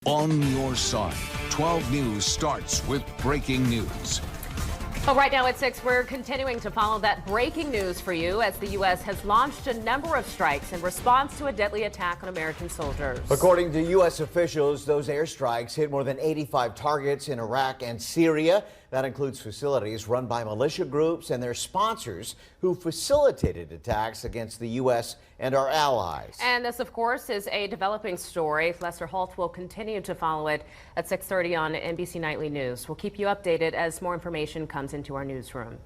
On your side, 12 News starts with breaking news. Well, right now at 6, we're continuing to follow that breaking news for you as the U.S. has launched a number of strikes in response to a deadly attack on American soldiers. According to U.S. officials, those airstrikes hit more than 85 targets in Iraq and Syria. That includes facilities run by militia groups and their sponsors who facilitated attacks against the U.S. and our allies. And this, of course, is a developing story. Lester Holt will continue to follow it at 6:30 on NBC Nightly News. We'll keep you updated as more information comes into our newsroom.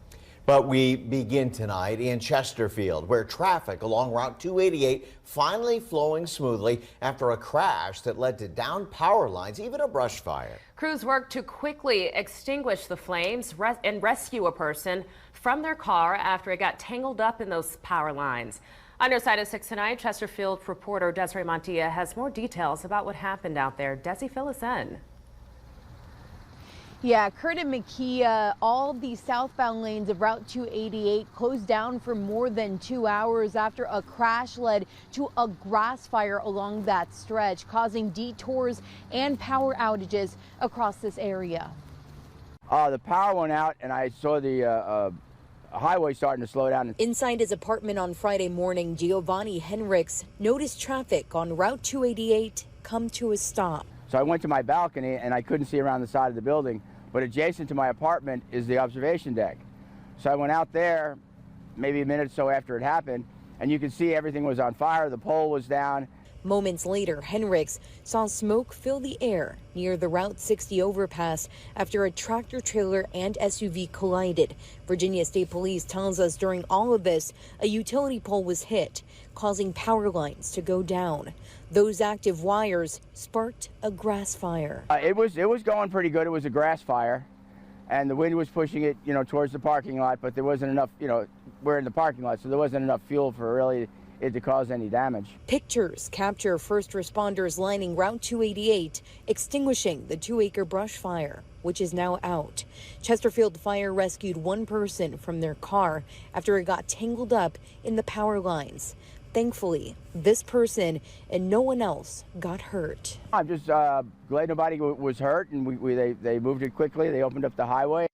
But we begin tonight in Chesterfield, where traffic along Route 288 finally flowing smoothly after a crash that led to downed power lines, even a brush fire. Crews worked to quickly extinguish the flames and rescue a person from their car after it got tangled up in those power lines. On your side at 6 tonight, Chesterfield reporter Desiree Montilla has more details about what happened out there. Desi, fill us in. Yeah, Kurt and Mikea, all the southbound lanes of Route 288 closed down for more than 2 hours after a crash led to a grass fire along that stretch, causing detours and power outages across this area. The power went out and I saw the highway starting to slow down. Inside his apartment on Friday morning, Giovanni Henriks noticed traffic on Route 288 come to a stop. So I went to my balcony and I couldn't see around the side of the building, but adjacent to my apartment is the observation deck. So I went out there maybe a minute or so after it happened, and you could see everything was on fire. The pole was down. Moments later, Henriks saw smoke fill the air near the Route 60 overpass after a tractor trailer and SUV collided. Virginia State Police tells us during all of this, a utility pole was hit, causing power lines to go down. Those active wires sparked a grass fire. It was going pretty good. It was a grass fire, and the wind was pushing it, towards the parking lot, but there wasn't enough, we're in the parking lot, so there wasn't enough fuel for really it to cause any damage. Pictures capture first responders lining Route 288, extinguishing the 2-acre brush fire, which is now out. Chesterfield Fire rescued one person from their car after it got tangled up in the power lines. Thankfully, this person and no one else got hurt. I'm just glad nobody was hurt, and they moved it quickly. They opened up the highway.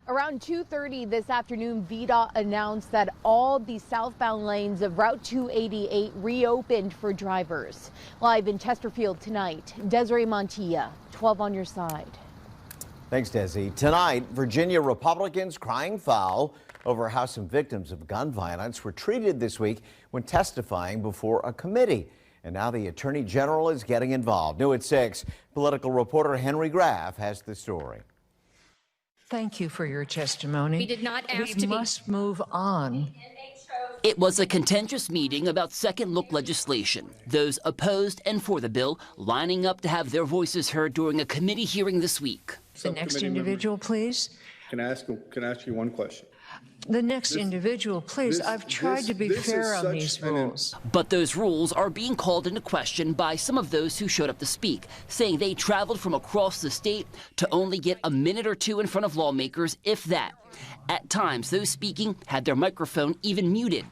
Around 2:30 this afternoon, VDOT announced that all the southbound lanes of Route 288 reopened for drivers. Live in Chesterfield tonight, Desiree Montilla, 12 on your side. Thanks, Desi. Tonight, Virginia Republicans crying foul over how some victims of gun violence were treated this week when testifying before a committee. And now the Attorney General is getting involved. New at 6, political reporter Henry Graff has the story. Thank you for your testimony. We did not ask to We must move on. It was a contentious meeting about second look legislation. Those opposed and for the bill lining up to have their voices heard during a committee hearing this week. The next individual, please. Can I ask you one question? The next individual, please. I've tried to be fair on these rules. But those rules are being called into question by some of those who showed up to speak, saying they traveled from across the state to only get a minute or two in front of lawmakers, if that. At times, those speaking had their microphone even muted.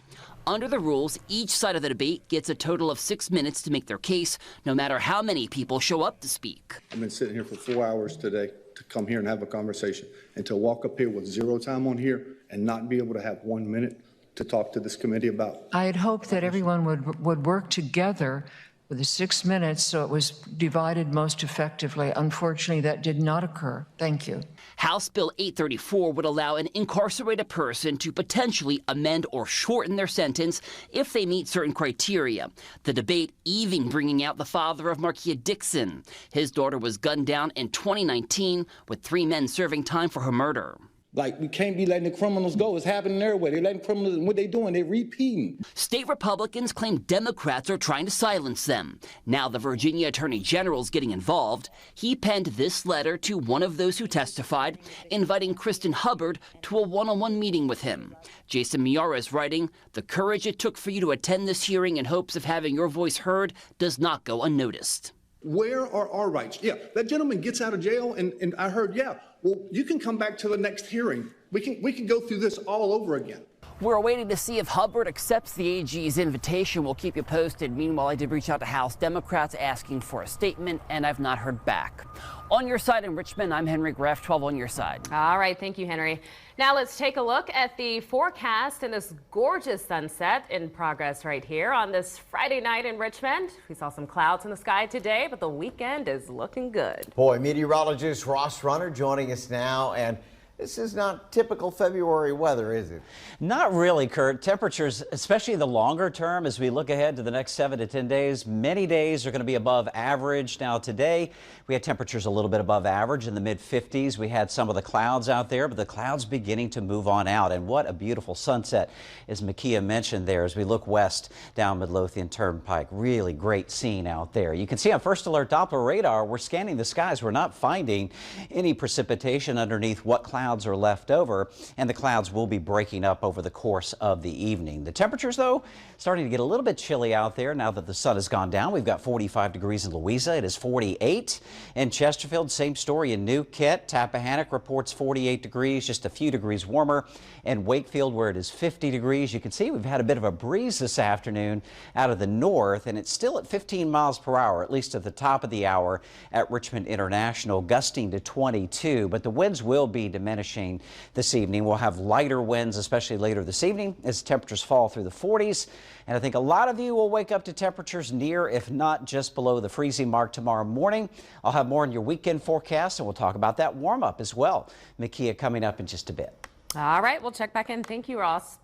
Under the rules, each side of the debate gets a total of 6 minutes to make their case, no matter how many people show up to speak. I've been sitting here for 4 hours today to come here and have a conversation, and to walk up here with 0 time on here and not be able to have 1 minute to talk to this committee about. I had hoped that everyone would work together with the 6 minutes so it was divided most effectively. Unfortunately, that did not occur. Thank you. House Bill 834 would allow an incarcerated person to potentially amend or shorten their sentence if they meet certain criteria. The debate even bringing out the father of Mikea Dixon. His daughter was gunned down in 2019 with 3 men serving time for her murder. Like, we can't be letting the criminals go. It's happening everywhere. They're letting criminals, and what they're doing, they're repeating. State Republicans claim Democrats are trying to silence them. Now the Virginia Attorney General's getting involved. He penned this letter to one of those who testified, inviting Kristen Hubbard to a one-on-one meeting with him. Jason Miara is writing, "The courage it took for you to attend this hearing in hopes of having your voice heard does not go unnoticed." Where are our rights? Yeah, that gentleman gets out of jail, and I heard, yeah, well, you can come back to the next hearing. We can go through this all over again. We're waiting to see if Hubbard accepts the AG's invitation. We'll keep you posted. Meanwhile, I did reach out to House Democrats asking for a statement, and I've not heard back. On your side in Richmond, I'm Henry Graff, 12 on your side. All right, thank you, Henry. Now let's take a look at the forecast and this gorgeous sunset in progress right here on this Friday night in Richmond. We saw some clouds in the sky today, but the weekend is looking good. Boy, meteorologist Ross Runner joining us now, and this is not typical February weather, is it? Not really, Kurt. Temperatures, especially the longer term, as we look ahead to the next 7 to 10 days, many days are going to be above average. Now today, we had temperatures a little bit above average in the mid-50s. We had some of the clouds out there, but the clouds beginning to move on out. And what a beautiful sunset, as Mikea mentioned there, as we look west down Midlothian Turnpike. Really great scene out there. You can see on First Alert Doppler radar, we're scanning the skies. We're not finding any precipitation underneath what clouds are left over, and the clouds will be breaking up over the course of the evening. The temperatures, though, starting to get a little bit chilly out there now that the sun has gone down. We've got 45 degrees in Louisa. It is 48 in Chesterfield. Same story in New Kent. Tappahannock reports 48 degrees, just a few degrees warmer. And Wakefield, where it is 50 degrees. You can see we've had a bit of a breeze this afternoon out of the north, and it's still at 15 miles per hour, at least at the top of the hour at Richmond International, gusting to 22. But the winds will be diminishing this evening. We'll have lighter winds, especially later this evening, as temperatures fall through the 40s. And I think a lot of you will wake up to temperatures near, if not just below, the freezing mark tomorrow morning. I'll have more on your weekend forecast, and we'll talk about that warm up as well. Mikea coming up in just a bit. All right, we'll check back in. Thank you, Ross.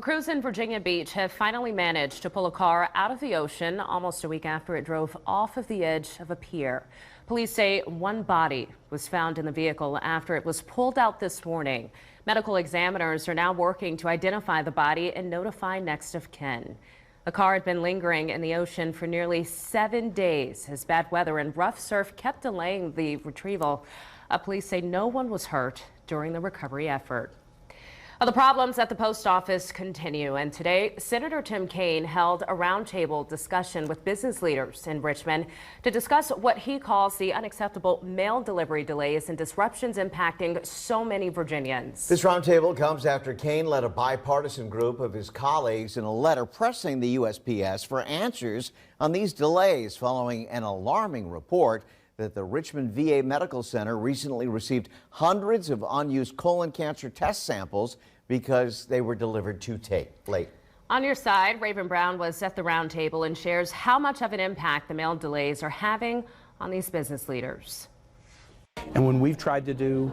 Crews in Virginia Beach have finally managed to pull a car out of the ocean almost a week after it drove off of the edge of a pier. Police say one body was found in the vehicle after it was pulled out this morning. Medical examiners are now working to identify the body and notify next of kin. The car had been lingering in the ocean for nearly 7 days as bad weather and rough surf kept delaying the retrieval. Police say no one was hurt during the recovery effort. The problems at the post office continue, and today Senator Tim Kaine held a roundtable discussion with business leaders in Richmond to discuss what he calls the unacceptable mail delivery delays and disruptions impacting so many Virginians. This roundtable comes after Kaine led a bipartisan group of his colleagues in a letter pressing the USPS for answers on these delays following an alarming report that the Richmond VA Medical Center recently received hundreds of unused colon cancer test samples because they were delivered too late. On your side, Raven Brown was at the roundtable and shares how much of an impact the mail delays are having on these business leaders. And when we've tried to do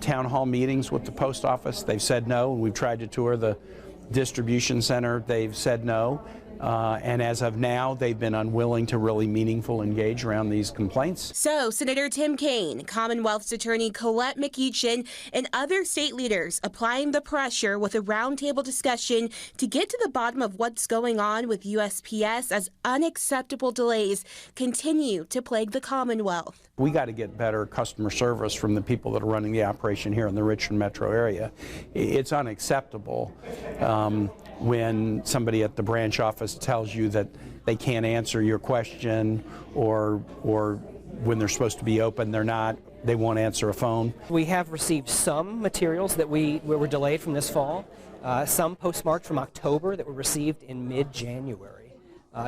town hall meetings with the post office, they've said no. We've tried to tour the distribution center, they've said no. And as of now, they've been unwilling to really meaningful engage around these complaints. So Senator Tim Kaine, Commonwealth's Attorney Colette McEachin, and other state leaders applying the pressure with a roundtable discussion to get to the bottom of what's going on with USPS as unacceptable delays continue to plague the Commonwealth. We got to get better customer service from the people that are running the operation here in the Richmond metro area. It's unacceptable when somebody at the branch office tells you that they can't answer your question, or when they're supposed to be open, they're not. They won't answer a phone. We have received some materials that were delayed from this fall, some postmarked from October that were received in mid-January.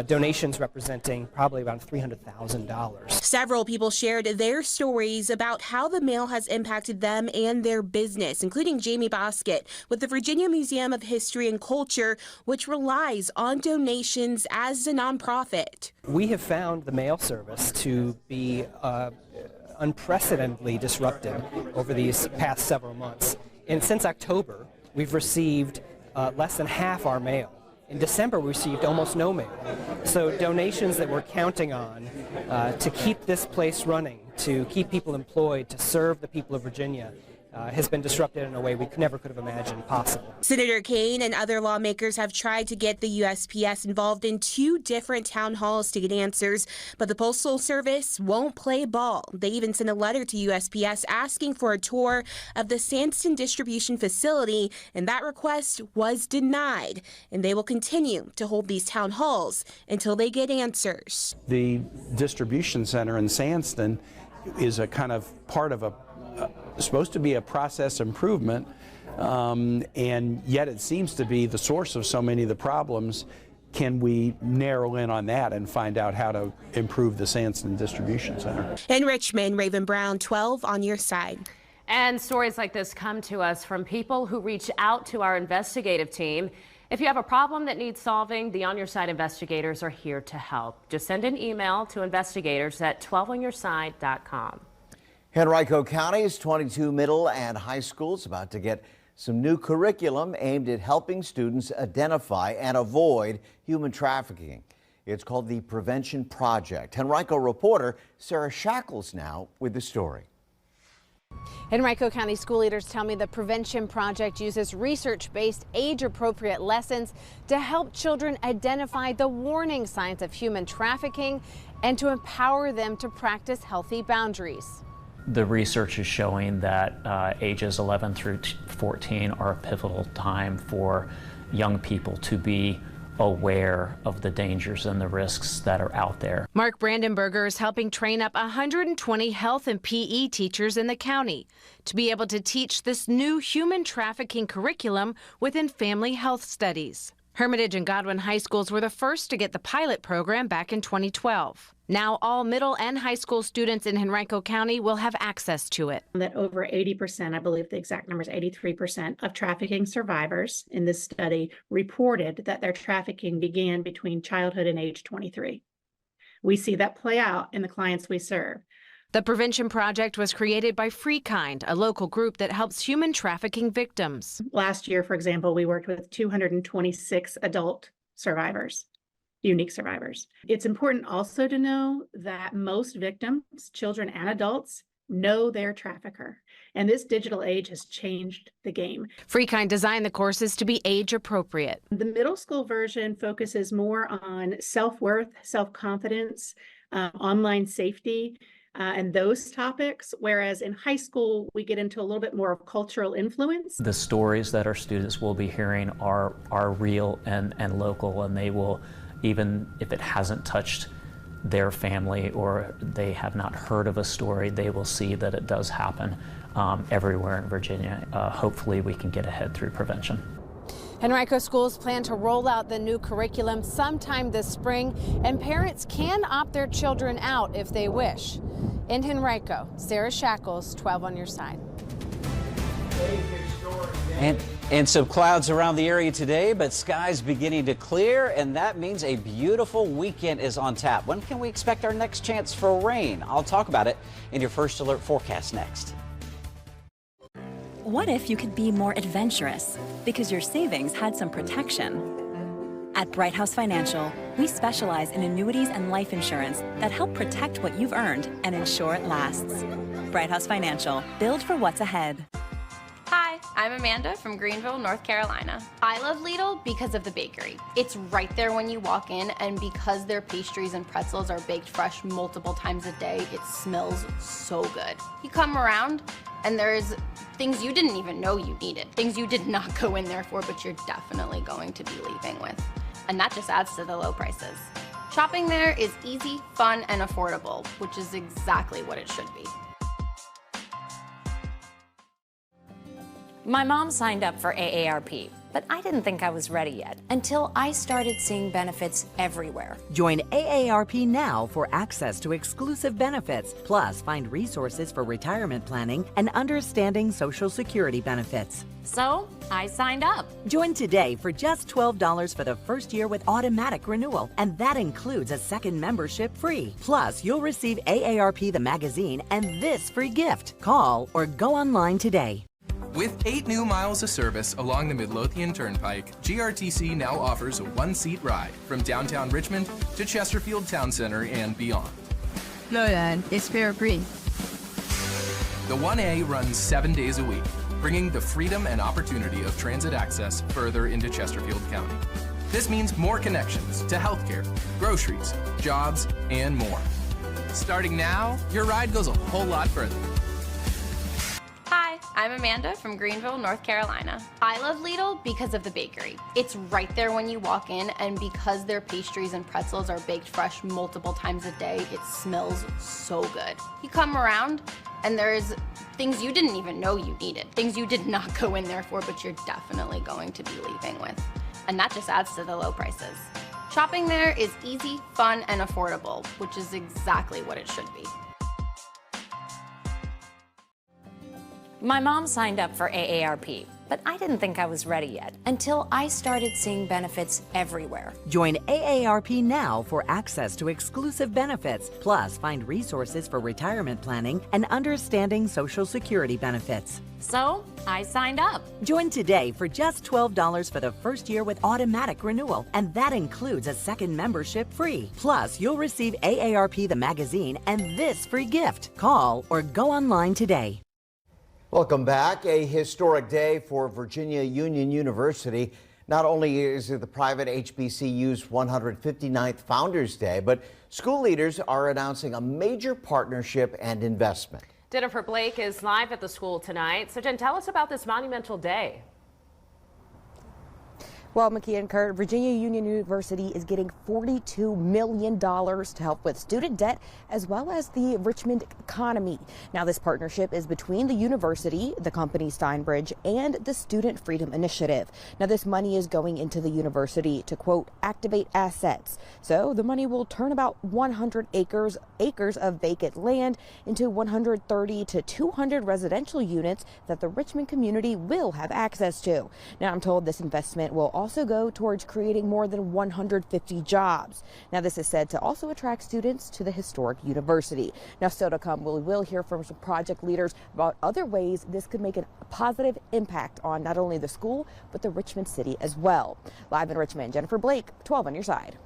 Donations representing probably around $300,000. Several people shared their stories about how the mail has impacted them and their business, including Jamie Bosket with the Virginia Museum of History and Culture, which relies on donations as a nonprofit. We have found the mail service to be unprecedentedly disrupted over these past several months. And since October, we've received less than half our mail. In December, we received almost no mail. So donations that we're counting on to keep this place running, to keep people employed, to serve the people of Virginia, has been disrupted in a way we never could have imagined possible. Senator Kaine and other lawmakers have tried to get the USPS involved in 2 different town halls to get answers, but the Postal Service won't play ball. They even sent a letter to USPS asking for a tour of the Sandston distribution facility, and that request was denied. And they will continue to hold these town halls until they get answers. The distribution center in Sandston is a kind of part of supposed to be a process improvement and yet it seems to be the source of so many of the problems. Can we narrow in on that and find out how to improve the Sanson Distribution Center? In Richmond, Raven Brown, 12 on your side. And stories like this come to us from people who reach out to our investigative team. If you have a problem that needs solving, the On Your Side investigators are here to help. Just send an email to investigators@12onyourside.com. Henrico County's 22 middle and high schools about to get some new curriculum aimed at helping students identify and avoid human trafficking. It's called the Prevention Project. Henrico reporter Sarah Shackles now with the story. Henrico County school leaders tell me the Prevention Project uses research-based, age-appropriate lessons to help children identify the warning signs of human trafficking and to empower them to practice healthy boundaries. The research is showing that ages 11 through 14 are a pivotal time for young people to be aware of the dangers and the risks that are out there. Mark Brandenberger is helping train up 120 health and PE teachers in the county to be able to teach this new human trafficking curriculum within family health studies. Hermitage and Godwin high schools were the first to get the pilot program back in 2012. Now all middle and high school students in Henrico County will have access to it. That over 80%, I believe the exact number is 83% of trafficking survivors in this study reported that their trafficking began between childhood and age 23. We see that play out in the clients we serve. The Prevention Project was created by FreeKind, a local group that helps human trafficking victims. Last year, for example, we worked with 226 adult survivors, unique survivors. It's important also to know that most victims, children and adults, know their trafficker. And this digital age has changed the game. FreeKind designed the courses to be age appropriate. The middle school version focuses more on self-worth, self-confidence, online safety, and those topics, whereas in high school, we get into a little bit more of cultural influence. The stories that our students will be hearing are real and local, and they will, even if it hasn't touched their family or they have not heard of a story, they will see that it does happen everywhere in Virginia. Hopefully we can get ahead through prevention. Henrico schools plan to roll out the new curriculum sometime this spring, and parents can opt their children out if they wish. In Henrico, Sarah Shackles, 12 on your side. And some clouds around the area today, but skies beginning to clear, and that means a beautiful weekend is on tap. When can we expect our next chance for rain? I'll talk about it in your First Alert forecast next. What if you could be more adventurous because your savings had some protection? At Bright House Financial, we specialize in annuities and life insurance that help protect what you've earned and ensure it lasts. Bright House Financial, build for what's ahead. Hi, I'm Amanda from Greenville, North Carolina. I love Lidl because of the bakery. It's right there when you walk in, and because their pastries and pretzels are baked fresh multiple times a day, it smells so good. You come around and there's things you didn't even know you needed, things you did not go in there for, but you're definitely going to be leaving with. And that just adds to the low prices. Shopping there is easy, fun, and affordable, which is exactly what it should be. My mom signed up for AARP, but I didn't think I was ready yet until I started seeing benefits everywhere. Join AARP now for access to exclusive benefits, plus find resources for retirement planning and understanding Social Security benefits. So I signed up. Join today for just $12 for the first year with automatic renewal, and that includes a second membership free. Plus, you'll receive AARP the magazine and this free gift. Call or go online today. With 8 new miles of service along the Midlothian Turnpike, GRTC now offers a one-seat ride from downtown Richmond to Chesterfield Town Center and beyond. Lowland is fare-free. The 1A runs 7 days a week, bringing the freedom and opportunity of transit access further into Chesterfield County. This means more connections to healthcare, groceries, jobs, and more. Starting now, your ride goes a whole lot further. Hi, I'm Amanda from Greenville, North Carolina. I love Lidl because of the bakery. It's right there when you walk in, and because their pastries and pretzels are baked fresh multiple times a day, it smells so good. You come around And there's things you didn't even know you needed, things you did not go in there for, but you're definitely going to be leaving with. And that just adds to the low prices. Shopping there is easy, fun, and affordable, which is exactly what it should be. My mom signed up for AARP, but I didn't think I was ready yet until I started seeing benefits everywhere. Join AARP now for access to exclusive benefits, plus find resources for retirement planning and understanding Social Security benefits. So I signed up. Join today for just $12 for the first year with automatic renewal, and that includes a second membership free. Plus, you'll receive AARP the magazine and this free gift. Call or go online today. Welcome back. A historic day for Virginia Union University. Not only is it the private HBCU's 159th Founders Day, but school leaders are announcing a major partnership and investment. Jennifer Blake is live at the school tonight. So Jen, tell us about this monumental day. Well, Mikea and Kurt, Virginia Union University is getting $42 million to help with student debt as well as the Richmond economy. Now, this partnership is between the university, the company Steinbridge, and the Student Freedom Initiative. Now, this money is going into the university to, quote, activate assets. So the money will turn about 100 acres of vacant land into 130 to 200 residential units that the Richmond community will have access to. Now, I'm told this investment will also go towards creating more than 150 jobs. Now, this is said to also attract students to the historic university. Now, still to come, we will hear from some project leaders about other ways this could make a positive impact on not only the school, but the Richmond city as well. Live in Richmond, Jennifer Blake, 12 on your side.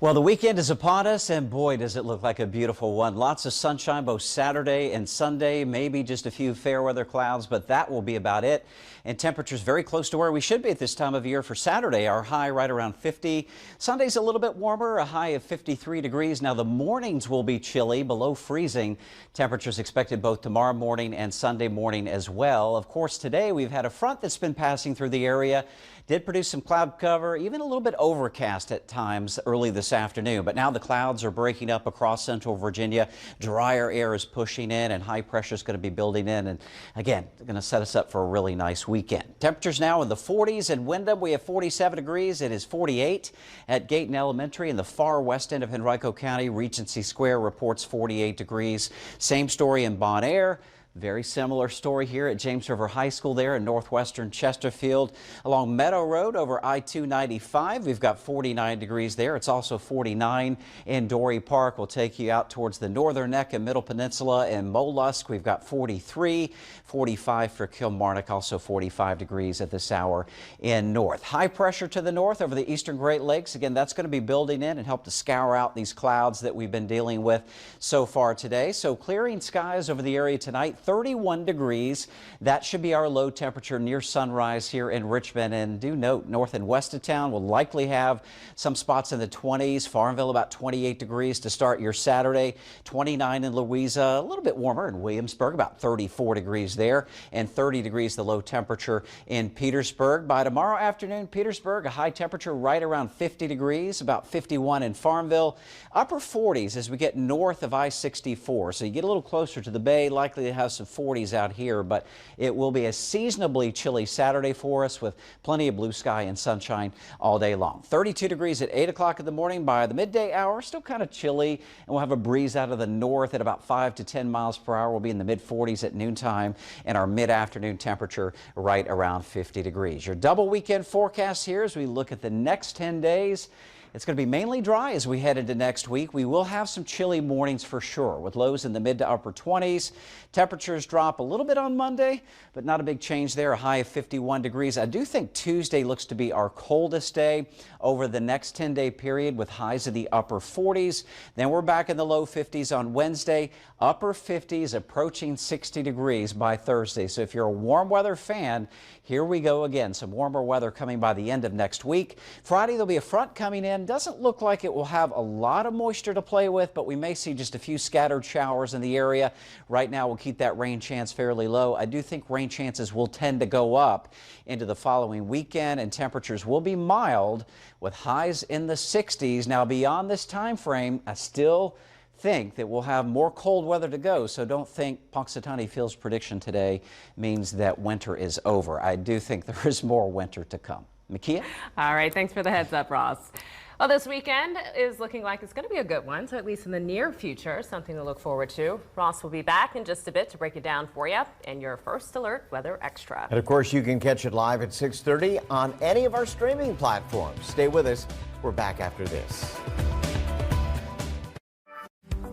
Well, the weekend is upon us, and boy, does it look like a beautiful one. Lots of sunshine both Saturday and Sunday, maybe just a few fair weather clouds, but that will be about it. And temperatures very close to where we should be at this time of year for Saturday. Our high right around 50. Sunday's a little bit warmer, a high of 53 degrees. Now, the mornings will be chilly, below freezing. Temperatures expected both tomorrow morning and Sunday morning as well. Of course, today we've had a front that's been passing through the area. Did produce some cloud cover, even a little bit overcast at times early this afternoon. But now the clouds are breaking up across central Virginia. Drier air is pushing in and high pressure is going to be building in. And again, they're going to set us up for a really nice weekend. Temperatures now in the 40s. In Windham, we have 47 degrees. It is 48 at Gayton Elementary in the far west end of Henrico County. Regency Square reports 48 degrees. Same story in Bon Air. Very similar story here at James River High School there in northwestern Chesterfield. Along Meadow Road over I-295, we've got 49 degrees there. It's also 49 in Dorey Park. We'll take you out towards the northern neck and Middle Peninsula and Mollusk. We've got 43, 45 for Kilmarnock, also 45 degrees at this hour in north. High pressure to the north over the eastern Great Lakes. Again, that's going to be building in and help to scour out these clouds that we've been dealing with so far today. So clearing skies over the area tonight. 31 degrees. That should be our low temperature near sunrise here in Richmond. And do note, north and west of town will likely have some spots in the 20s. Farmville about 28 degrees to start your Saturday. 29 in Louisa, a little bit warmer in Williamsburg, about 34 degrees there, and 30 degrees the low temperature in Petersburg. By tomorrow afternoon, Petersburg, a high temperature right around 50 degrees, about 51 in Farmville. Upper 40s as we get north of I-64. So you get a little closer to the bay, likely to have some 40s out here, but it will be a seasonably chilly Saturday for us with plenty of blue sky and sunshine all day long. 32 degrees at 8 o'clock in the morning. By the midday hour, still kind of chilly, and we'll have a breeze out of the north at about 5 to 10 miles per hour. We'll be in the mid 40s at noontime, and our mid-afternoon temperature right around 50 degrees. Your double weekend forecast here as we look at the next 10 days. It's going to be mainly dry as we head into next week. We will have some chilly mornings for sure, with lows in the mid to upper 20s. Temperatures drop a little bit on Monday, but not a big change there. A high of 51 degrees. I do think Tuesday looks to be our coldest day over the next 10-day period, with highs in the upper 40s. Then we're back in the low 50s on Wednesday. Upper 50s approaching 60 degrees by Thursday. So if you're a warm weather fan, here we go again. Some warmer weather coming by the end of next week. Friday, there'll be a front coming in. Doesn't look like it will have a lot of moisture to play with, but we may see just a few scattered showers in the area. Right now, we'll keep that rain chance fairly low. I do think rain chances will tend to go up into the following weekend, and temperatures will be mild with highs in the 60s. Now, beyond this time frame, I still think that we'll have more cold weather to go, so don't think Punxsutawney Phil's prediction today means that winter is over. I do think there is more winter to come. Mikea? All right, thanks for the heads up, Ross. Well, this weekend is looking like it's going to be a good one, so at least in the near future, something to look forward to. Ross will be back in just a bit to break it down for you in your First Alert Weather Extra. And of course, you can catch it live at 6:30 on any of our streaming platforms. Stay with us. We're back after this.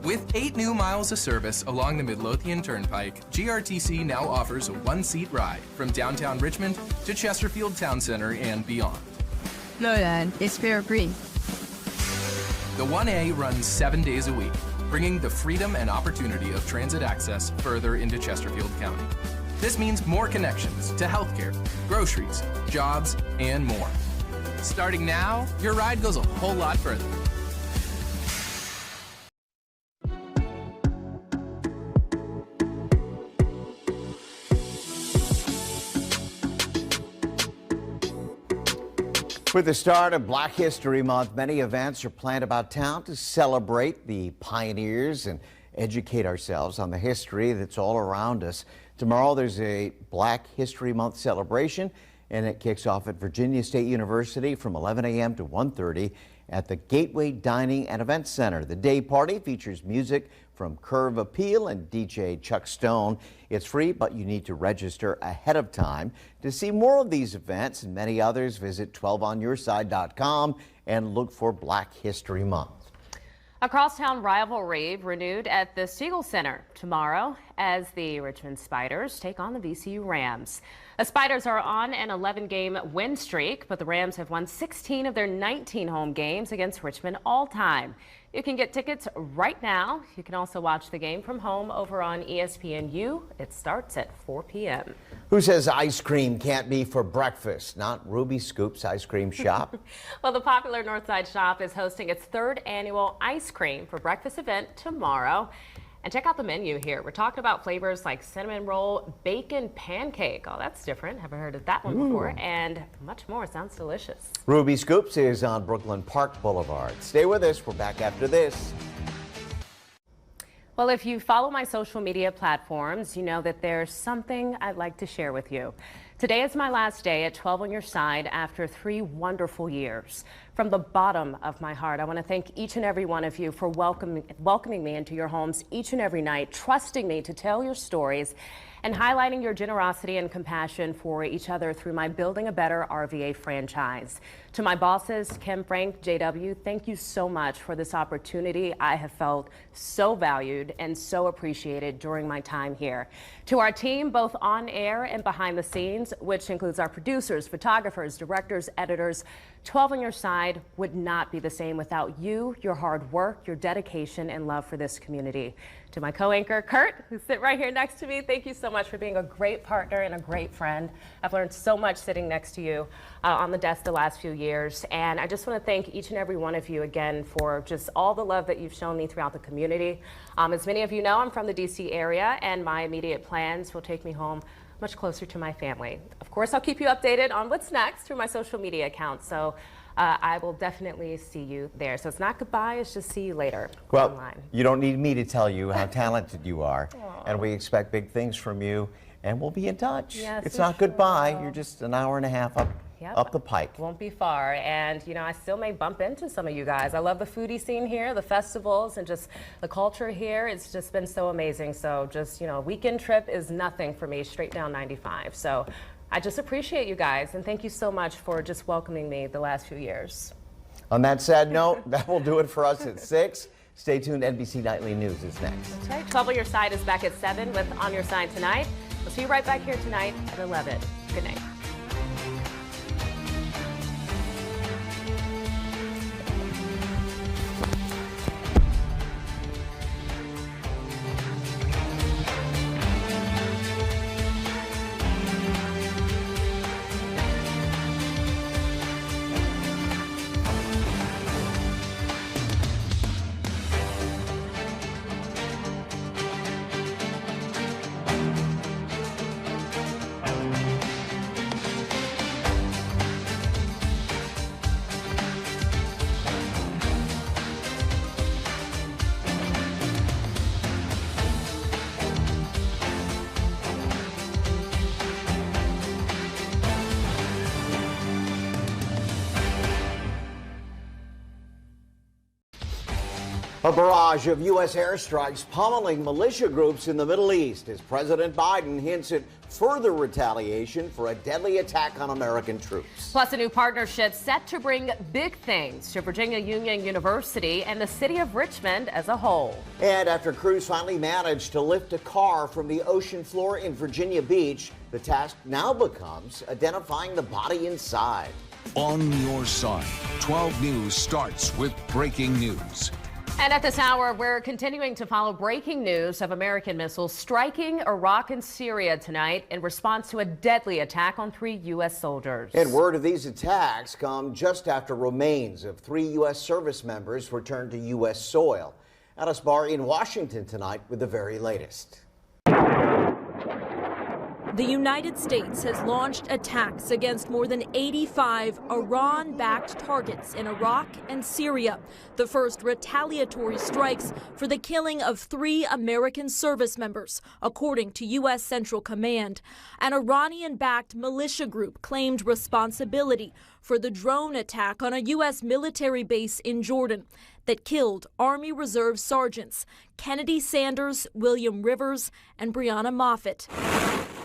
With 8 new miles of service along the Midlothian Turnpike, GRTC now offers a one-seat ride from downtown Richmond to Chesterfield Town Center and beyond. Lowland is fare-free. The 1A runs 7 days a week, bringing the freedom and opportunity of transit access further into Chesterfield County. This means more connections to healthcare, groceries, jobs, and more. Starting now, your ride goes a whole lot further. With the start of Black History Month, many events are planned about town to celebrate the pioneers and educate ourselves on the history that's all around us. Tomorrow there's a Black History Month celebration, and it kicks off at Virginia State University from 11 a.m. to 1:30 at the Gateway Dining and Events Center. The day party features music from Curve Appeal and DJ Chuck Stone. It's free, but you need to register ahead of time. To see more of these events and many others, visit 12onyourside.com and look for Black History Month. A crosstown rivalry renewed at the Siegel Center tomorrow as the Richmond Spiders take on the VCU Rams. The Spiders are on an 11-game win streak, but the Rams have won 16 of their 19 home games against Richmond all time. You can get tickets right now. You can also watch the game from home over on ESPNU. It starts at 4 p.m. Who says ice cream can't be for breakfast? Not Ruby Scoop's Ice Cream Shop. Well, the popular Northside Shop is hosting its 3rd annual ice cream for breakfast event tomorrow. And check out the menu here. We're talking about flavors like cinnamon roll, bacon pancake. Oh, that's different. Haven't heard of that one before. And much more. Sounds delicious. Ruby Scoops is on Brooklyn Park Boulevard. Stay with us. We're back after this. Well, if you follow my social media platforms, you know that there's something I'd like to share with you. Today is my last day at 12 on Your Side after 3 wonderful years. From the bottom of my heart, I want to thank each and every one of you for welcoming me into your homes each and every night, trusting me to tell your stories, and highlighting your generosity and compassion for each other through my Building a Better RVA franchise. To my bosses, Kim, Frank, JW, thank you so much for this opportunity. I have felt so valued and so appreciated during my time here. To our team, both on air and behind the scenes, which includes our producers, photographers, directors, editors, 12 on Your Side would not be the same without you, your hard work, your dedication, and love for this community. To my co-anchor, Kurt, who sit right here next to me, thank you so much for being a great partner and a great friend. I've learned so much sitting next to you on the desk the last few years, and I just want to thank each and every one of you again for just all the love that you've shown me throughout the community. As many of you know, I'm from the DC area, and my immediate plans will take me home much closer to my family. Of course, I'll keep you updated on what's next through my social media accounts, so I will definitely see you there. So it's not goodbye, it's just see you later online. You don't need me to tell you how talented you are, and we expect big things from you, and we'll be in touch. Yes, it's not goodbye, you're just an hour and a half up the pike. Won't be far, and you know, I still may bump into some of you guys. I love the foodie scene here, the festivals, and just the culture here. It's just been so amazing. So just, you know, a weekend trip is nothing for me, straight down 95. So I just appreciate you guys, and thank you so much for just welcoming me the last few years. On that sad note, that will do it for us at 6. Stay tuned. NBC Nightly News is next. That's right. 12 on Your Side is back at 7 with On Your Side tonight. We'll see you right back here tonight at 11. Good night. A barrage of U.S. airstrikes pummeling militia groups in the Middle East as President Biden hints at further retaliation for a deadly attack on American troops. Plus, a new partnership set to bring big things to Virginia Union University and the city of Richmond as a whole. And after crews finally managed to lift a car from the ocean floor in Virginia Beach, the task now becomes identifying the body inside. On your side, 12 News starts with breaking news. And at this hour, we're continuing to follow breaking news of American missiles striking Iraq and Syria tonight in response to a deadly attack on 3 U.S. soldiers. And word of these attacks come just after remains of 3 U.S. service members returned to U.S. soil. Alice Barr in Washington tonight with the very latest. The United States has launched attacks against more than 85 Iran-backed targets in Iraq and Syria, the first retaliatory strikes for the killing of 3 American service members, according to U.S. Central Command. An Iranian-backed militia group claimed responsibility for the drone attack on a U.S. military base in Jordan that killed Army Reserve Sergeants Kennedy Sanders, William Rivers, and Breonna Moffett.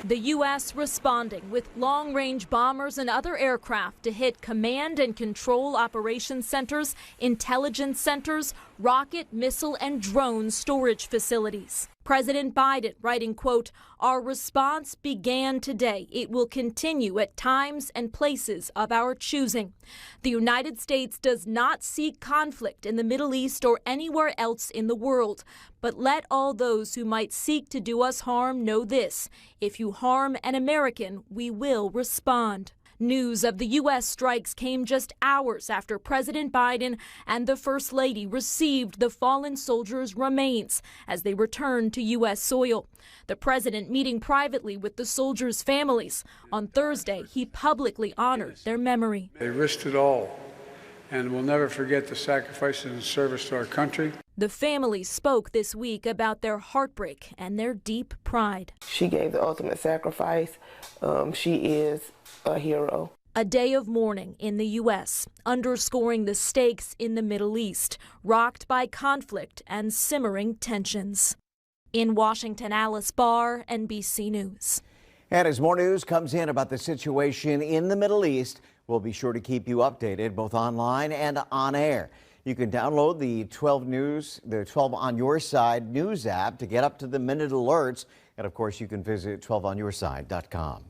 The U.S. responding with long-range bombers and other aircraft to hit command and control operations centers, intelligence centers, rocket, missile, and drone storage facilities. President Biden writing, quote, "Our response began today. It will continue at times and places of our choosing. The United States does not seek conflict in the Middle East or anywhere else in the world. But let all those who might seek to do us harm know this. If you harm an American, we will respond." News of the U.S. strikes came just hours after President Biden and the First Lady received the fallen soldiers' remains as they returned to U.S. soil. The president meeting privately with the soldiers' families. On Thursday, he publicly honored their memory. They risked it all, and we'll never forget the sacrifices and service to our country. The families spoke this week about their heartbreak and their deep pride. She gave the ultimate sacrifice. She is a hero. A day of mourning in the U.S., underscoring the stakes in the Middle East, rocked by conflict and simmering tensions. In Washington, Alice Barr, NBC News. And as more news comes in about the situation in the Middle East, we'll be sure to keep you updated both online and on air. You can download the 12 News, the 12 on Your Side news app to get up to the minute alerts. And of course, you can visit 12onyourside.com.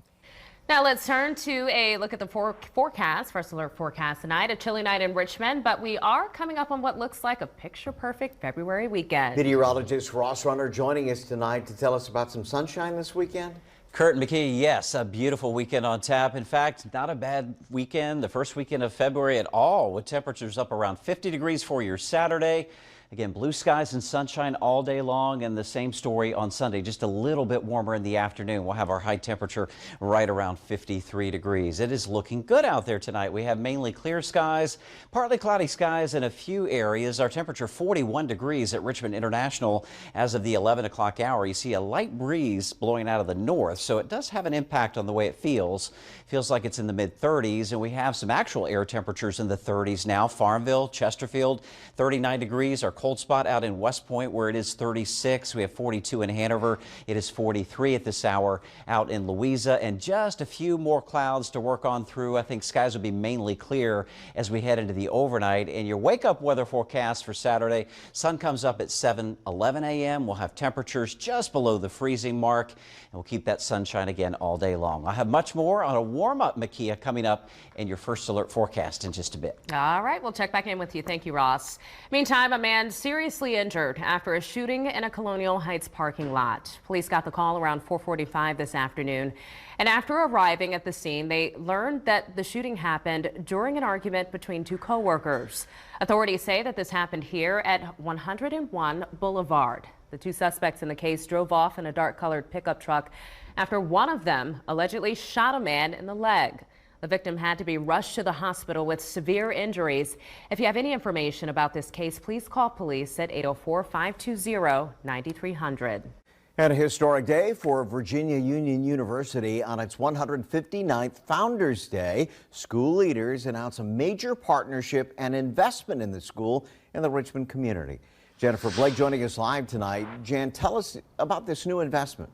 Now let's turn to a look at the forecast, first alert forecast tonight. A chilly night in Richmond, but we are coming up on what looks like a picture-perfect February weekend. Meteorologist Ross Runner joining us tonight to tell us about some sunshine this weekend. Kurt and Mikea, yes, a beautiful weekend on tap. In fact, not a bad weekend, the first weekend of February at all, with temperatures up around 50 degrees for your Saturday. Again, blue skies and sunshine all day long, and the same story on Sunday, just a little bit warmer in the afternoon. We'll have our high temperature right around 53 degrees. It is looking good out there tonight. We have mainly clear skies, partly cloudy skies in a few areas. Our temperature 41 degrees at Richmond International as of the 11 o'clock hour. You see a light breeze blowing out of the north, so it does have an impact on the way it feels. Feels like it's in the mid-30s, and we have some actual air temperatures in the 30s now. Farmville, Chesterfield, 39 degrees. Our cold spot out in West Point where it is 36. We have 42 in Hanover. It is 43 at this hour out in Louisa, and just a few more clouds to work on through. I think skies will be mainly clear as we head into the overnight. And your wake-up weather forecast for Saturday, sun comes up at 7:11 a.m. We'll have temperatures just below the freezing mark, and we'll keep that sunshine again all day long. I'll have much more on a warm-up Mikea coming up in your first alert forecast in just a bit. All right, we'll check back in with you. Thank you, Ross. Meantime, a man seriously injured after a shooting in a Colonial Heights parking lot. Police got the call around 4:45 this afternoon, and after arriving at the scene, they learned that the shooting happened during an argument between 2 co-workers. Authorities say that this happened here at 101 Boulevard. The 2 suspects in the case drove off in a dark-colored pickup truck after one of them allegedly shot a man in the leg. The victim had to be rushed to the hospital with severe injuries. If you have any information about this case, please call police at 804-520-9300. And a historic day for Virginia Union University on its 159th Founders Day. School leaders announce a major partnership and investment in the school and the Richmond community. Jennifer Blake joining us live tonight. Jan, tell us about this new investment.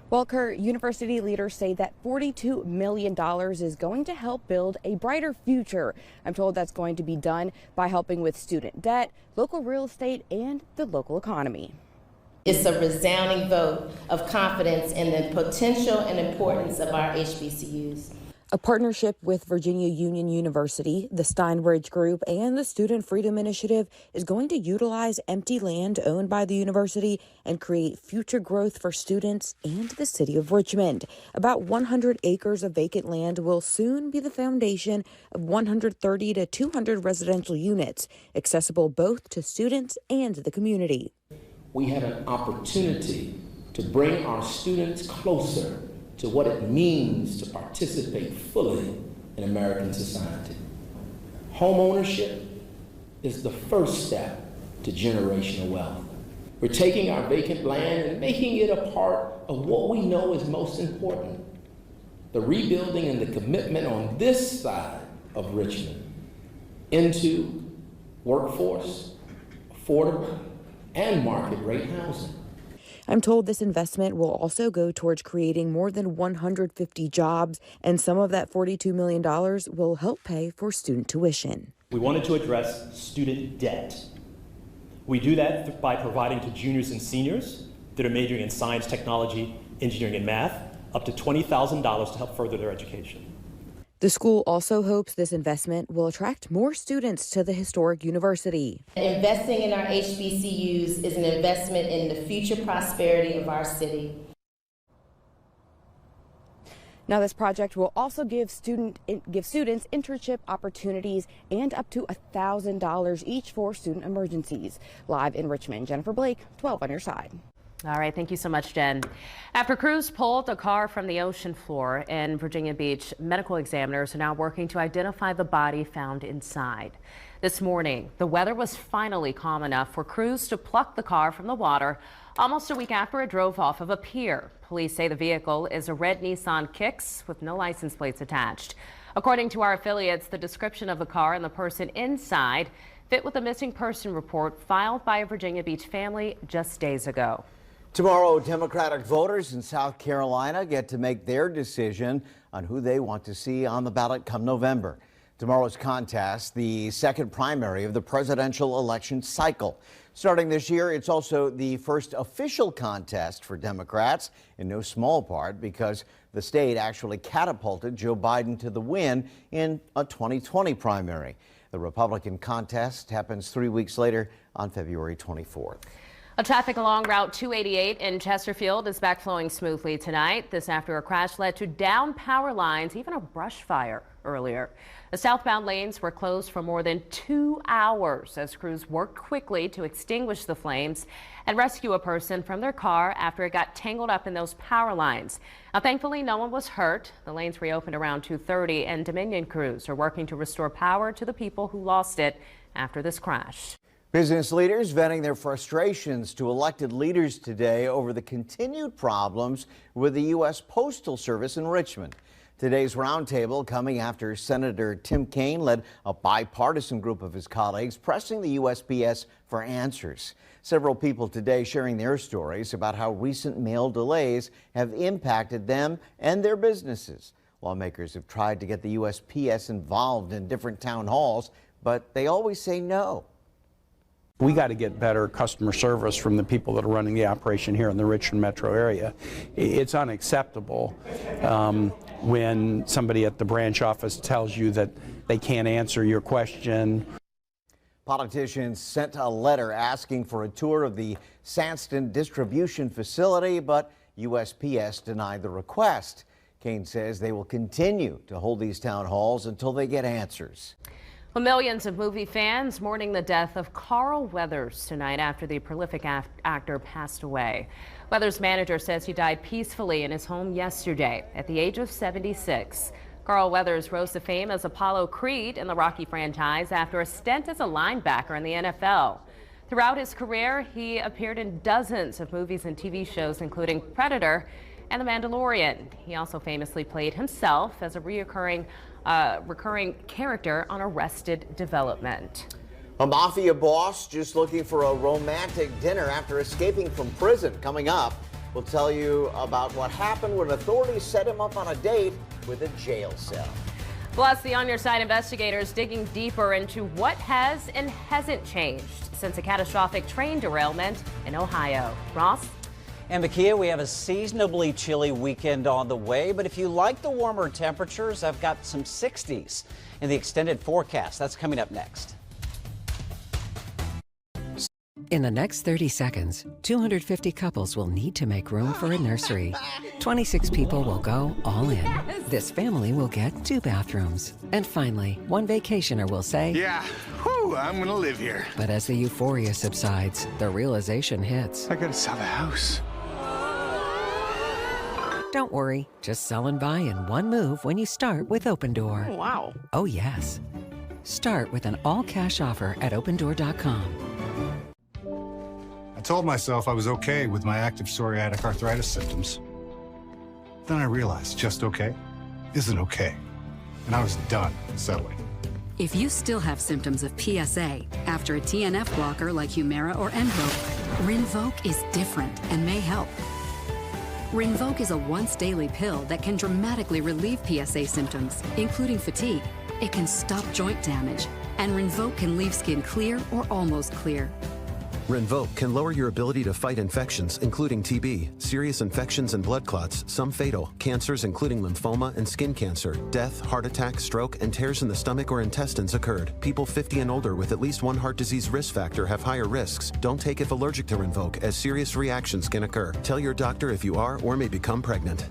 Well, Kurt, university leaders say that $42 million is going to help build a brighter future. I'm told that's going to be done by helping with student debt, local real estate, and the local economy. It's a resounding vote of confidence in the potential and importance of our HBCUs. A partnership with Virginia Union University, the Steinbridge Group, and the Student Freedom Initiative is going to utilize empty land owned by the university and create future growth for students and the city of Richmond. About 100 acres of vacant land will soon be the foundation of 130 to 200 residential units, accessible both to students and the community. We have an opportunity to bring our students closer to what it means to participate fully in American society. Home ownership is the first step to generational wealth. We're taking our vacant land and making it a part of what we know is most important, the rebuilding and the commitment on this side of Richmond into workforce, affordable, and market rate housing. I'm told this investment will also go towards creating more than 150 jobs, and some of that $42 million will help pay for student tuition. We wanted to address student debt. We do that by providing to juniors and seniors that are majoring in science, technology, engineering, and math up to $20,000 to help further their education. The school also hopes this investment will attract more students to the historic university. Investing in our HBCUs is an investment in the future prosperity of our city. Now, this project will also give students internship opportunities and up to $1,000 each for student emergencies. Live in Richmond, Jennifer Blake, 12 on your side. All right, thank you so much, Jen. After crews pulled a car from the ocean floor in Virginia Beach, medical examiners are now working to identify the body found inside. This morning, the weather was finally calm enough for crews to pluck the car from the water almost a week after it drove off of a pier. Police say the vehicle is a red Nissan Kicks with no license plates attached. According to our affiliates, the description of the car and the person inside fit with the missing person report filed by a Virginia Beach family just days ago. Tomorrow, Democratic voters in South Carolina get to make their decision on who they want to see on the ballot come November. Tomorrow's contest, the second primary of the presidential election cycle. Starting this year, it's also the first official contest for Democrats, in no small part because the state actually catapulted Joe Biden to the win in a 2020 primary. The Republican contest happens 3 weeks later on February 24th. Traffic along Route 288 in Chesterfield is back flowing smoothly tonight. This after a crash led to downed power lines, even a brush fire earlier. The southbound lanes were closed for more than 2 hours as crews worked quickly to extinguish the flames and rescue a person from their car after it got tangled up in those power lines. Now, thankfully, no one was hurt. The lanes reopened around 2:30, and Dominion crews are working to restore power to the people who lost it after this crash. Business leaders venting their frustrations to elected leaders today over the continued problems with the U.S. Postal Service in Richmond. Today's roundtable coming after Senator Tim Kaine led a bipartisan group of his colleagues pressing the USPS for answers. Several people today sharing their stories about how recent mail delays have impacted them and their businesses. Lawmakers have tried to get the USPS involved in different town halls, but they always say no. We got to get better customer service from the people that are running the operation here in the Richmond metro area. It's unacceptable when somebody at the branch office tells you that they can't answer your question. Politicians sent a letter asking for a tour of the Sanston distribution facility, but USPS denied the request. Kaine says they will continue to hold these town halls until they get answers. Well, millions of movie fans mourning the death of Carl Weathers tonight after the prolific actor passed away. Weathers' manager says he died peacefully in his home yesterday at the age of 76. Carl Weathers rose to fame as Apollo Creed in the Rocky franchise after a stint as a linebacker in the NFL. Throughout his career, he appeared in dozens of movies and TV shows, including Predator and The Mandalorian. He also famously played himself as a recurring character on Arrested Development. A mafia boss just looking for a romantic dinner after escaping from prison. Coming up, we'll tell you about what happened when authorities set him up on a date with a jail cell. Plus, the On Your Side investigators digging deeper into what has and hasn't changed since a catastrophic train derailment in Ohio. Ross? And Mikea, we have a seasonably chilly weekend on the way, but if you like the warmer temperatures, I've got some 60s in the extended forecast. That's coming up next. In the next 30 seconds, 250 couples will need to make room for a nursery. 26 people will go all in. This family will get 2 bathrooms. And finally, one vacationer will say, "Yeah, whew, I'm gonna live here." But as the euphoria subsides, the realization hits. I gotta sell the house. Don't worry, just sell and buy in one move when you start with Opendoor. Wow. Oh yes. Start with an all-cash offer at opendoor.com. I told myself I was okay with my active psoriatic arthritis symptoms. Then I realized just okay isn't okay. And I was done settling. If you still have symptoms of PSA after a TNF blocker like Humira or Envoque, Rinvoq is different and may help. Rinvoq is a once-daily pill that can dramatically relieve PSA symptoms, including fatigue. It can stop joint damage, and Rinvoq can leave skin clear or almost clear. Rinvoq can lower your ability to fight infections, including TB, serious infections and blood clots, some fatal, cancers including lymphoma and skin cancer, death, heart attack, stroke, and tears in the stomach or intestines occurred. People 50 and older with at least one heart disease risk factor have higher risks. Don't take if allergic to Rinvoq, as serious reactions can occur. Tell your doctor if you are or may become pregnant.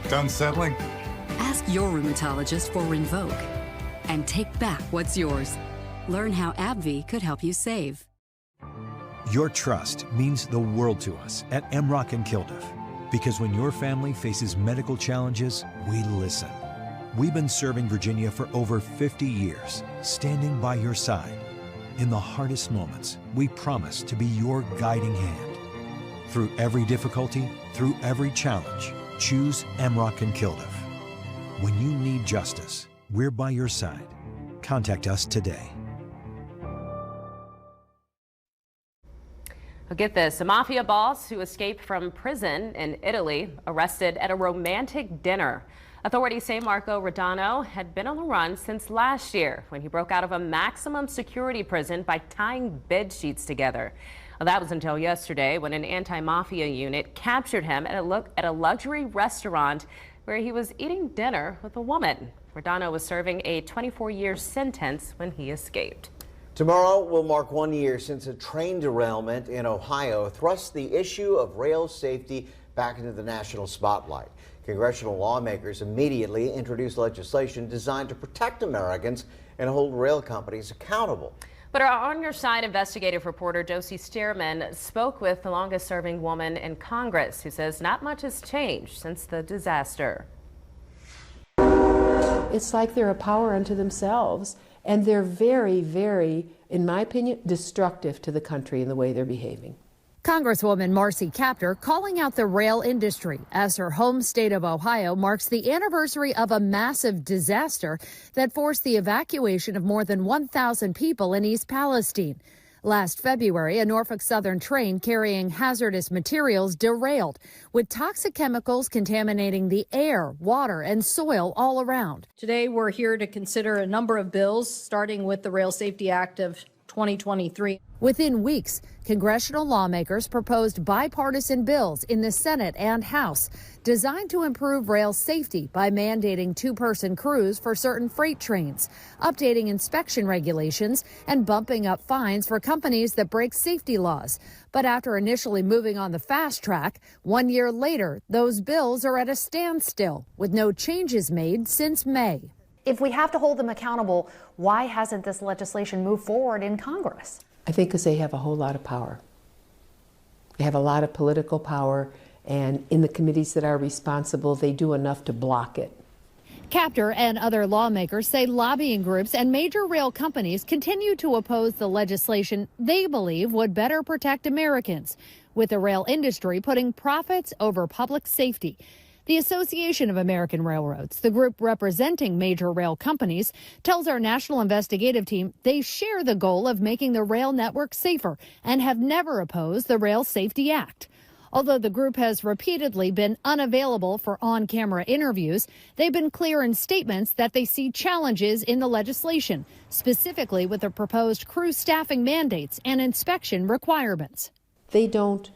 Done settling? Ask your rheumatologist for Rinvoq and take back what's yours. Learn how AbbVie could help you save. Your trust means the world to us at Emrock and Kilduff, because when your family faces medical challenges, we listen. We've been serving Virginia for over 50 years, standing by your side. In the hardest moments, we promise to be your guiding hand. Through every difficulty, through every challenge, choose Emrock and Kilduff. When you need justice, we're by your side. Contact us today. Well, get this, a mafia boss who escaped from prison in Italy arrested at a romantic dinner. Authorities say Marco Rodano had been on the run since last year when he broke out of a maximum security prison by tying bed sheets together. Well, that was until yesterday when an anti-mafia unit captured him at a luxury restaurant where he was eating dinner with a woman. Rodano was serving a 24-year sentence when he escaped. Tomorrow will mark 1 year since a train derailment in Ohio thrust the issue of rail safety back into the national spotlight. Congressional lawmakers immediately introduced legislation designed to protect Americans and hold rail companies accountable. But our On Your Side investigative reporter Josie Stearman spoke with the longest-serving woman in Congress who says not much has changed since the disaster. It's like they're a power unto themselves. And they're very, very, in my opinion, destructive to the country in the way they're behaving. Congresswoman Marcy Kaptur calling out the rail industry as her home state of Ohio marks the anniversary of a massive disaster that forced the evacuation of more than 1,000 people in East Palestine. Last February, a Norfolk Southern train carrying hazardous materials derailed, with toxic chemicals contaminating the air, water, and soil all around. Today, we're here to consider a number of bills, starting with the Rail Safety Act of 2023. Within weeks, congressional lawmakers proposed bipartisan bills in the Senate and House designed to improve rail safety by mandating two-person crews for certain freight trains, updating inspection regulations, and bumping up fines for companies that break safety laws. But after initially moving on the fast track, 1 year later, those bills are at a standstill, with no changes made since May. If we have to hold them accountable, why hasn't this legislation moved forward in Congress? I think because they have a whole lot of power. They have a lot of political power, and in the committees that are responsible, they do enough to block it. Kaptur and other lawmakers say lobbying groups and major rail companies continue to oppose the legislation they believe would better protect Americans, with the rail industry putting profits over public safety. The Association of American Railroads, the group representing major rail companies, tells our national investigative team they share the goal of making the rail network safer and have never opposed the Rail Safety Act. Although the group has repeatedly been unavailable for on-camera interviews, they've been clear in statements that they see challenges in the legislation, specifically with the proposed crew staffing mandates and inspection requirements. They don't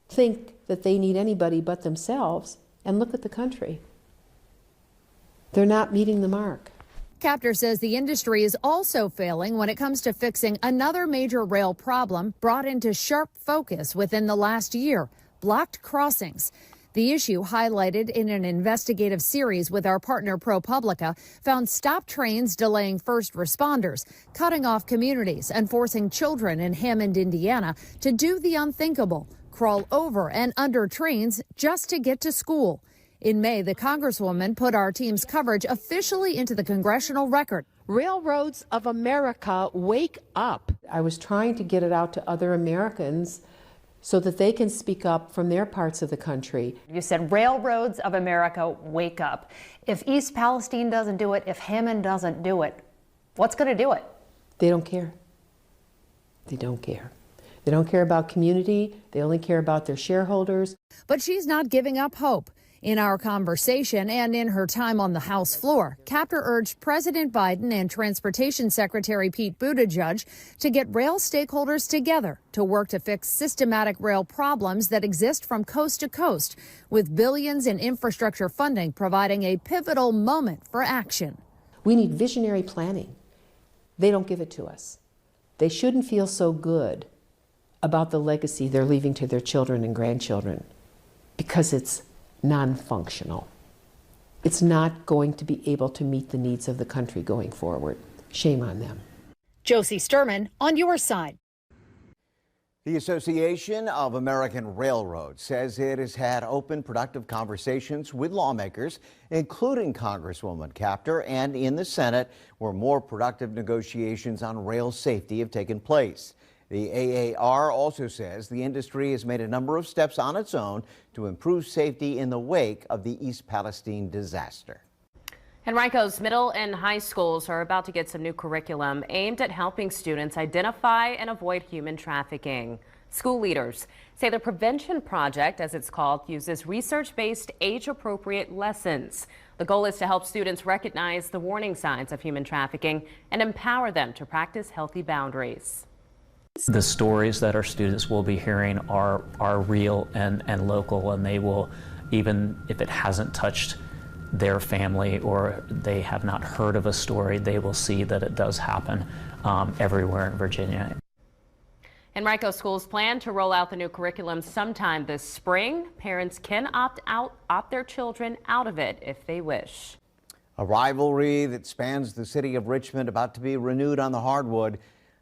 think that they need anybody but themselves, and look at the country. They're not meeting the mark. Captor says the industry is also failing when it comes to fixing another major rail problem brought into sharp focus within the last year: blocked crossings. The issue, highlighted in an investigative series with our partner ProPublica, found stop trains delaying first responders, cutting off communities, and forcing children in Hammond, Indiana, to do the unthinkable: crawl over and under trains just to get to school. In May, the Congresswoman put our team's coverage officially into the congressional record. Railroads of America, wake up. I was trying to get it out to other Americans so that they can speak up from their parts of the country. You said railroads of America, wake up. If East Palestine doesn't do it, if Hammond doesn't do it, what's going to do it? They don't care. They don't care. They don't care about community. They only care about their shareholders. But she's not giving up hope. In our conversation and in her time on the House floor, Captor urged President Biden and Transportation Secretary Pete Buttigieg to get rail stakeholders together to work to fix systematic rail problems that exist from coast to coast, with billions in infrastructure funding providing a pivotal moment for action. We need visionary planning. They don't give it to us. They shouldn't feel so good about the legacy they're leaving to their children and grandchildren because it's non-functional. It's not going to be able to meet the needs of the country going forward. Shame on them. Josie Sturman on your side. The Association of American Railroads says it has had open, productive conversations with lawmakers, including Congresswoman Captor, and in the Senate, where more productive negotiations on rail safety have taken place. The AAR also says the industry has made a number of steps on its own to improve safety in the wake of the East Palestine disaster. Henrico's middle and high schools are about to get some new curriculum aimed at helping students identify and avoid human trafficking. School leaders say the Prevention Project, as it's called, uses research-based, age-appropriate lessons. The goal is to help students recognize the warning signs of human trafficking and empower them to practice healthy boundaries. The stories that our students will be hearing are real and local, and they will, even if it hasn't touched their family or they have not heard of a story, they will see that it does happen everywhere in Virginia. Henrico schools plan to roll out the new curriculum sometime this spring. Parents can opt their children out of it if they wish. A rivalry that spans the city of Richmond about to be renewed on the hardwood.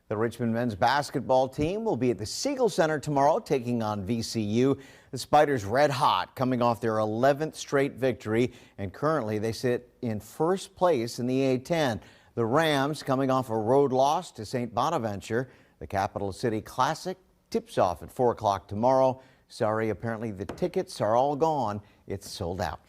The Richmond men's basketball team will be at the Siegel Center tomorrow, taking on VCU. The Spiders red hot, coming off their 11th straight victory, and currently they sit in first place in the A10. The Rams, coming off a road loss to St. Bonaventure. The Capital City Classic tips off at 4 o'clock tomorrow. Sorry, apparently the tickets are all gone. It's sold out.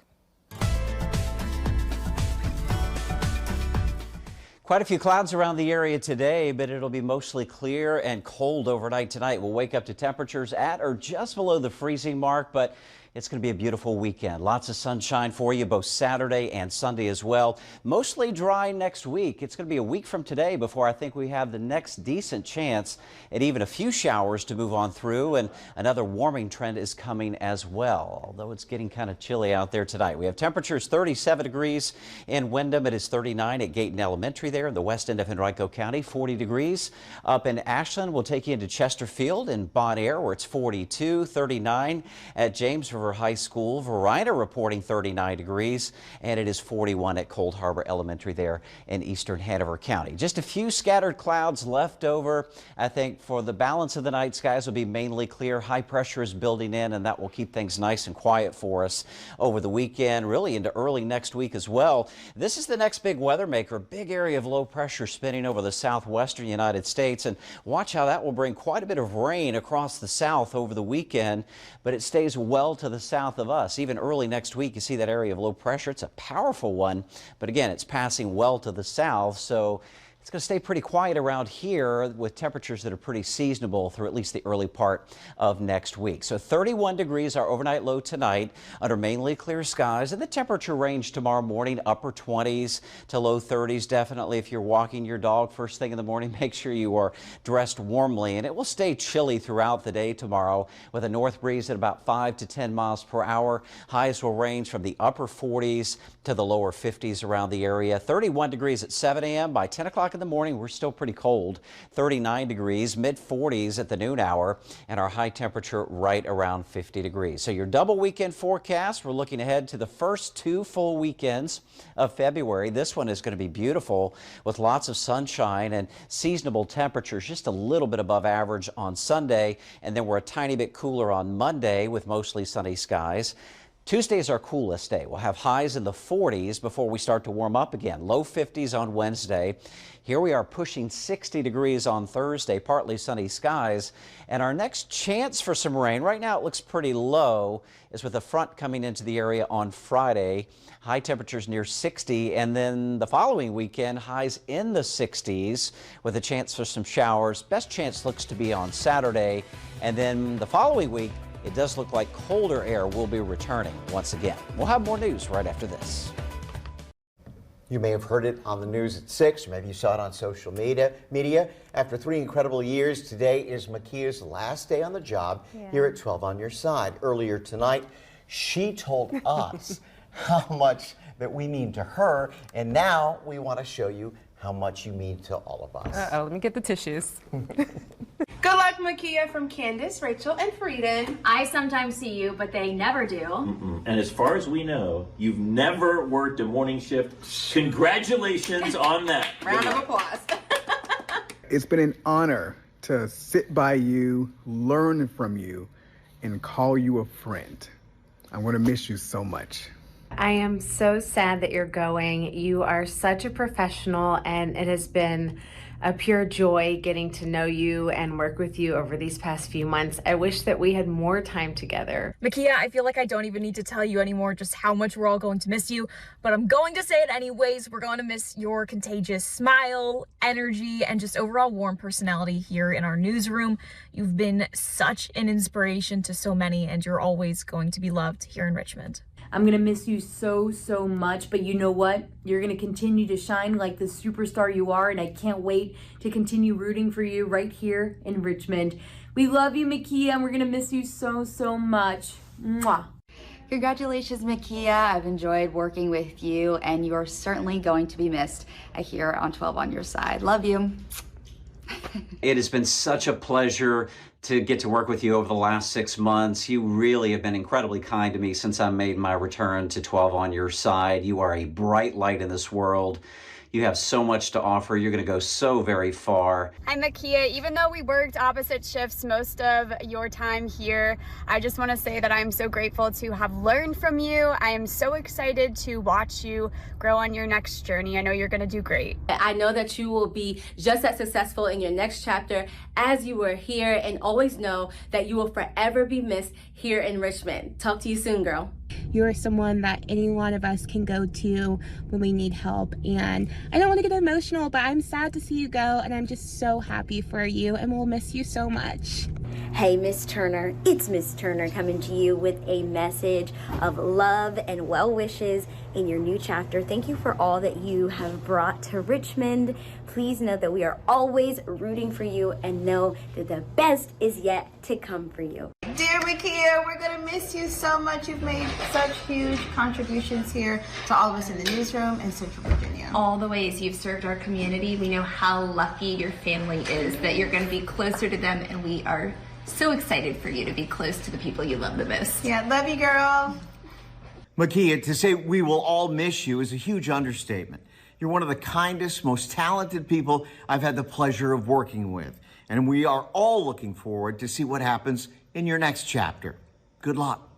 Quite a few clouds around the area today, but it'll be mostly clear and cold overnight tonight. We'll wake up to temperatures at or just below the freezing mark, but it's going to be a beautiful weekend. Lots of sunshine for you both Saturday and Sunday as well. Mostly dry next week. It's going to be a week from today before I think we have the next decent chance at even a few showers to move on through, and another warming trend is coming as well, although it's getting kind of chilly out there tonight. We have temperatures 37 degrees in Windham. It is 39 at Gayton Elementary there in the west end of Henrico County, 40 degrees. Up in Ashland, we'll take you into Chesterfield and Bon Air where it's 42, 39 at James High School. Verina reporting 39 degrees, and it is 41 at Cold Harbor Elementary there in eastern Hanover County. Just a few scattered clouds left over. I think for the balance of the night, skies will be mainly clear. High pressure is building in, and that will keep things nice and quiet for us over the weekend, really into early next week as well. This is the next big weather maker, big area of low pressure spinning over the southwestern United States, and watch how that will bring quite a bit of rain across the south over the weekend, but it stays well to the south of us. Even early next week, you see that area of low pressure. It's a powerful one, but again, it's passing well to the south, so it's going to stay pretty quiet around here with temperatures that are pretty seasonable through at least the early part of next week. So 31 degrees, our overnight low tonight under mainly clear skies, and the temperature range tomorrow morning, upper 20s to low 30s. Definitely if you're walking your dog first thing in the morning, make sure you are dressed warmly, and it will stay chilly throughout the day tomorrow with a north breeze at about 5 to 10 miles per hour. Highs will range from the upper 40s to the lower 50s around the area. 31 degrees at 7 a.m. By 10 o'clock in the morning, we're still pretty cold. 39 degrees, mid 40s at the noon hour, and our high temperature right around 50 degrees. So your double weekend forecast, we're looking ahead to the first 2 full weekends of February. This one is going to be beautiful with lots of sunshine and seasonable temperatures, just a little bit above average on Sunday, and then we're a tiny bit cooler on Monday with mostly sunny skies. Tuesday is our coolest day. We'll have highs in the 40s before we start to warm up again. Low 50s on Wednesday. Here we are pushing 60 degrees on Thursday, partly sunny skies. And our next chance for some rain, right now it looks pretty low, is with a front coming into the area on Friday. High temperatures near 60, and then the following weekend, highs in the 60s with a chance for some showers. Best chance looks to be on Saturday, and then the following week, it does look like colder air will be returning once again. We'll have more news right after this. You may have heard it on the news at 6, or maybe you saw it on social media. After 3 incredible years, today is Mikea's last day on the job here at 12 on Your Side. Earlier tonight, she told us how much that we mean to her, and now we want to show you how much you mean to all of us. Uh-oh, let me get the tissues. Good luck, Mikea, from Candace, Rachel, and Frieden. I sometimes see you, but they never do. And as far as we know, you've never worked a morning shift. Congratulations on that. Round of applause. It's been an honor to sit by you, learn from you, and call you a friend. I'm going to miss you so much. I am so sad that you're going. You are such a professional, and it has been a pure joy getting to know you and work with you over these past few months. I wish that we had more time together. Mikea, I feel like I don't even need to tell you anymore just how much we're all going to miss you, but I'm going to say it anyways. We're going to miss your contagious smile, energy, and just overall warm personality here in our newsroom. You've been such an inspiration to so many, and you're always going to be loved here in Richmond. I'm gonna miss you so much, but you know what? You're gonna continue to shine like the superstar you are, and I can't wait to continue rooting for you right here in Richmond. We love you, Mikea, and we're gonna miss you so much. Mwah. Congratulations, Mikea. I've enjoyed working with you, and you're certainly going to be missed here on 12 on Your Side. Love you. It has been such a pleasure to get to work with you over the last 6 months. You really have been incredibly kind to me since I made my return to 12 on Your Side. You are a bright light in this world. You have so much to offer. You're going to go so very far. Hi, Mikea. Even though we worked opposite shifts most of your time here, I just want to say that I'm so grateful to have learned from you. I am so excited to watch you grow on your next journey. I know you're going to do great. I know that you will be just as successful in your next chapter as you were here, and always know that you will forever be missed here in Richmond. Talk to you soon, girl. You're someone that any one of us can go to when we need help, and I don't want to get emotional, but I'm sad to see you go, and I'm just so happy for you, and we'll miss you so much. Hey, Miss Turner, it's Miss Turner coming to you with a message of love and well wishes in your new chapter. Thank you for all that you have brought to Richmond. Please know that we are always rooting for you, and know that the best is yet to come for you. Dear Mikea, we're going to miss you so much. You've made such huge contributions here to all of us in the newsroom in Central Virginia. All the ways you've served our community, we know how lucky your family is that you're going to be closer to them, and we are so excited for you to be close to the people you love the most. Yeah, love you, girl. Mikea, to say we will all miss you is a huge understatement. You're one of the kindest, most talented people I've had the pleasure of working with. And we are all looking forward to see what happens in your next chapter. Good luck.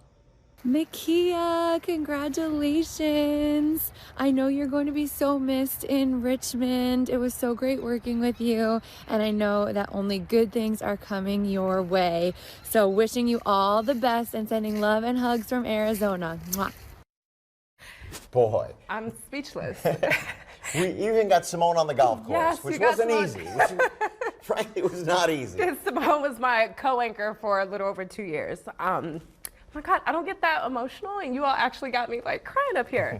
Mikea, congratulations. I know you're going to be so missed in Richmond. It was so great working with you, and I know that only good things are coming your way. So wishing you all the best and sending love and hugs from Arizona. Mwah. Boy. I'm speechless. We even got Simone on the golf course, Yes, which you got wasn't Simone. easy. Frankly, it was not easy. Simone was my co-anchor for a little over 2 years. Oh my God, I don't get that emotional, and you all actually got me like crying up here.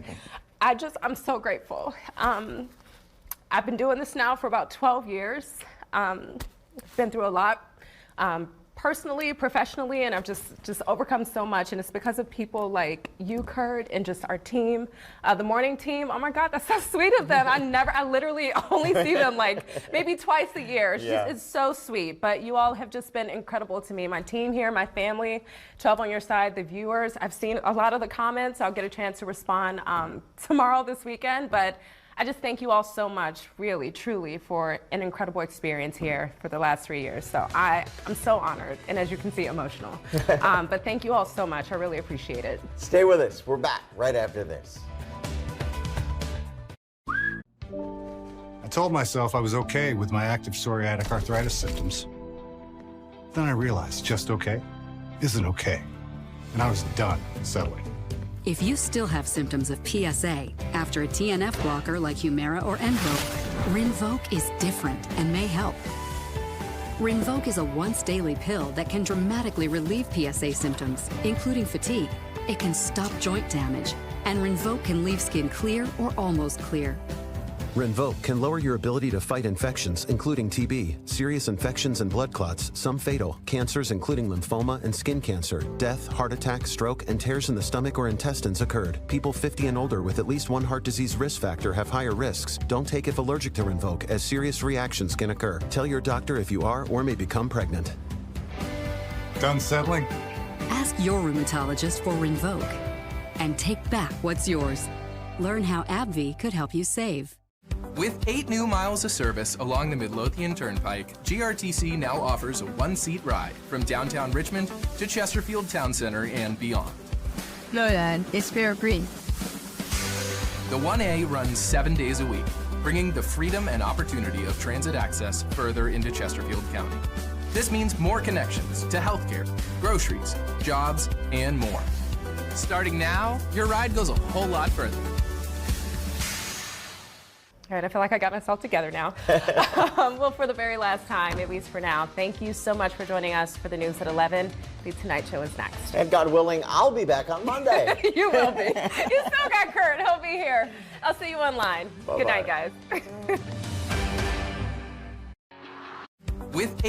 I'm so grateful. I've been doing this now for about 12 years. Been through a lot, personally, professionally, and I've just overcome so much, and it's because of people like you, Kurt, and just our team, the morning team. Oh my God, that's so sweet of them. I literally only see them like maybe twice a year. It's so sweet, but you all have just been incredible to me. My team here, my family, 12 on your side, the viewers. I've seen a lot of the comments. I'll get a chance to respond tomorrow, this weekend, but I just thank you all so much, really, truly, for an incredible experience here for the last 3 years. So I'm so honored, and as you can see, emotional. But thank you all so much. I really appreciate it. Stay with us. We're back right after this. I told myself I was okay with my active psoriatic arthritis symptoms. Then I realized just okay isn't okay, and I was done settling. If you still have symptoms of PSA after a TNF blocker like Humira or Envoque, Rinvoq is different and may help. Rinvoq is a once-daily pill that can dramatically relieve PSA symptoms, including fatigue. It can stop joint damage, and Rinvoq can leave skin clear or almost clear. Rinvoq can lower your ability to fight infections, including TB, serious infections and blood clots, some fatal, cancers including lymphoma and skin cancer, death, heart attack, stroke, and tears in the stomach or intestines occurred. People 50 and older with at least one heart disease risk factor have higher risks. Don't take if allergic to Rinvoq, as serious reactions can occur. Tell your doctor if you are or may become pregnant. Done settling? Ask your rheumatologist for Rinvoq and take back what's yours. Learn how AbbVie could help you save. With 8 new miles of service along the Midlothian Turnpike, GRTC now offers a one-seat ride from downtown Richmond to Chesterfield Town Center and beyond. No, Dad, it's fair green. The 1A runs 7 days a week, bringing the freedom and opportunity of transit access further into Chesterfield County. This means more connections to healthcare, groceries, jobs, and more. Starting now, your ride goes a whole lot further. All right, I feel like I got myself together now. Well, for the very last time, at least for now, thank you so much for joining us for the news at 11. The Tonight Show is next. And God willing, I'll be back on Monday. You will be. You still got Kurt. He'll be here. I'll see you online. Bye-bye. Good night, guys. With